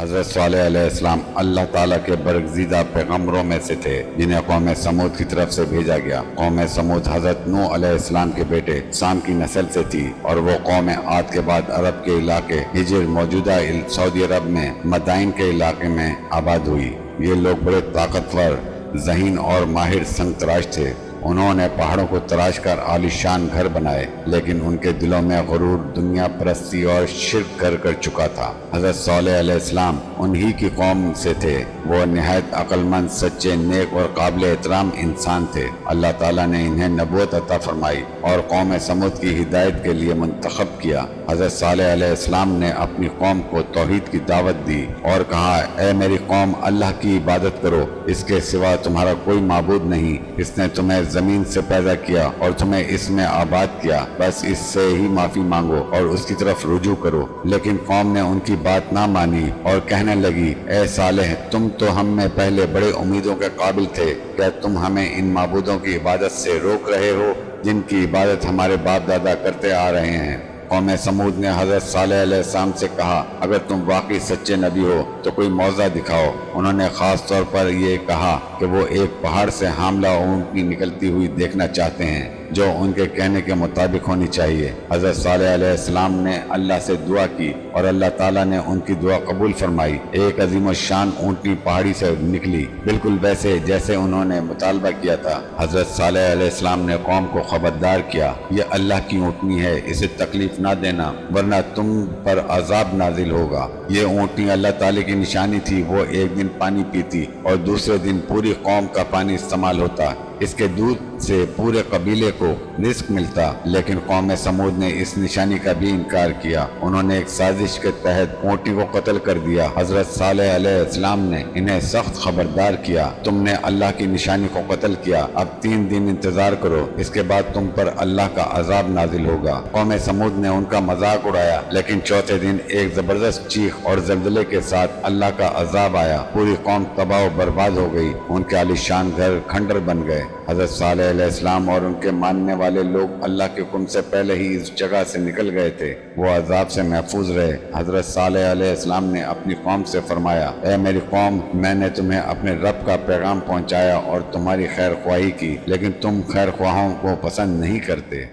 حضرت صالح علیہ السلام اللہ تعالیٰ کے برگزیدہ پیغمبروں میں سے تھے جنہیں قوم سمود کی طرف سے بھیجا گیا۔ قوم سمود حضرت نوح علیہ السلام کے بیٹے سام کی نسل سے تھی، اور وہ قوم عاد کے بعد عرب کے علاقے ہجر موجودہ سعودی عرب میں مدائن کے علاقے میں آباد ہوئی۔ یہ لوگ بڑے طاقتور، ذہین اور ماہر سنگ تراش تھے۔ انہوں نے پہاڑوں کو تراش کر عالیشان گھر بنائے، لیکن ان کے دلوں میں غرور، دنیا پرستی اور شرک گھر کر چکا تھا۔ حضرت صالح علیہ السلام انہی کی قوم سے تھے۔ وہ نہایت عقل مند، سچے، نیک اور قابل احترام انسان تھے۔ اللہ تعالیٰ نے انہیں نبوت عطا فرمائی اور قوم سمود کی ہدایت کے لیے منتخب کیا۔ حضرت صالح علیہ السلام نے اپنی قوم کو توحید کی دعوت دی اور کہا، اے میری قوم، اللہ کی عبادت کرو، اس کے سوا تمہارا کوئی معبود نہیں۔ اس نے تمہیں زمین سے پیدا کیا اور تمہیں اس میں آباد کیا، بس اس سے ہی معافی مانگو اور اس کی طرف رجوع کرو۔ لیکن قوم نے ان کی بات نہ مانی اور کہنے لگی، اے صالح، تم تو ہم میں پہلے بڑے امیدوں کے قابل تھے، کیا تم ہمیں ان معبودوں کی عبادت سے روک رہے ہو جن کی عبادت ہمارے باپ دادا کرتے آ رہے ہیں؟ قوم سمود نے حضرت صالح علیہ السلام سے کہا، اگر تم واقعی سچے نبی ہو تو کوئی معجزہ دکھاؤ۔ انہوں نے خاص طور پر یہ کہا کہ وہ ایک پہاڑ سے حاملہ اونٹنی نکلتی ہوئی دیکھنا چاہتے ہیں جو ان کے کہنے کے مطابق ہونی چاہیے۔ حضرت صالح علیہ السلام نے اللہ سے دعا کی اور اللہ تعالیٰ نے ان کی دعا قبول فرمائی۔ ایک عظیم الشان اونٹنی پہاڑی سے نکلی، بالکل ویسے جیسے انہوں نے مطالبہ کیا تھا۔ حضرت صالح علیہ السلام نے قوم کو خبردار کیا، یہ اللہ کی اونٹنی ہے، اسے تکلیف نہ دینا ورنہ تم پر عذاب نازل ہوگا۔ یہ اونٹنی اللہ تعالیٰ کی نشانی تھی۔ وہ ایک دن پانی پیتی اور دوسرے دن پوری قوم کا پانی استعمال ہوتا۔ اس کے دودھ سے پورے قبیلے کو رزق ملتا، لیکن قوم سمود نے اس نشانی کا بھی انکار کیا۔ انہوں نے ایک سازش کے تحت اونٹنی کو قتل کر دیا۔ حضرت صالح علیہ السلام نے انہیں سخت خبردار کیا، تم نے اللہ کی نشانی کو قتل کیا، اب 3 دن انتظار کرو، اس کے بعد تم پر اللہ کا عذاب نازل ہوگا۔ قوم سمود نے ان کا مذاق اڑایا، لیکن چوتھے دن ایک زبردست چیخ اور زلزلے کے ساتھ اللہ کا عذاب آیا۔ پوری قوم تباہ و برباد ہو گئی، ان کے عالیشان گھر کھنڈر بن گئے۔ حضرت صالح علیہ السلام اور ان کے ماننے والے لوگ اللہ کے حکم سے پہلے ہی اس جگہ سے نکل گئے تھے، وہ عذاب سے محفوظ رہے۔ حضرت صالح علیہ السلام نے اپنی قوم سے فرمایا، اے میری قوم، میں نے تمہیں اپنے رب کا پیغام پہنچایا اور تمہاری خیر خواہی کی، لیکن تم خیر خواہوں کو پسند نہیں کرتے۔